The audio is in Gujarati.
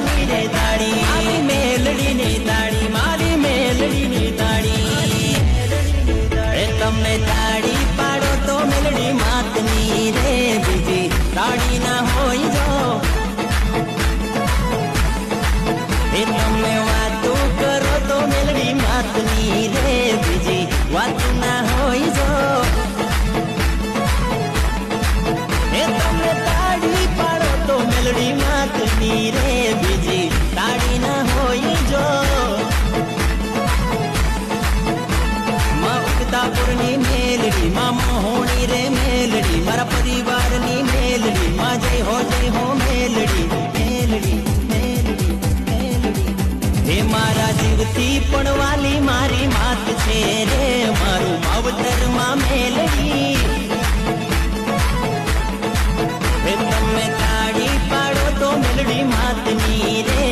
પાડવાની રે તાળી મારી મેલડીની તાળી મારી મેલડીની તાળી એ તમને તાળી પાડો તો મેલડી માતની રે બીજી તાળી ના હોય જો એ તમે વાતો કરો તો મેલડી માતની રે બીજી વાત ના હોય જો એ તમને તાળી પાડો તો મેલડી માતની રે બીજી તાળી ના હોય જો માં ઉગતાપુરની મેલડી માં મોહણી રે મેલડી મારા પરિવારની મેલડી માં જય હો મેલડી મેલડી મેલડી મેલડી હે મારા જીવથી પણ વાલી મારી માત છે રે મારું માવતર માં મેલડી તમે તાળી પાડો તો મેલડી માતની રે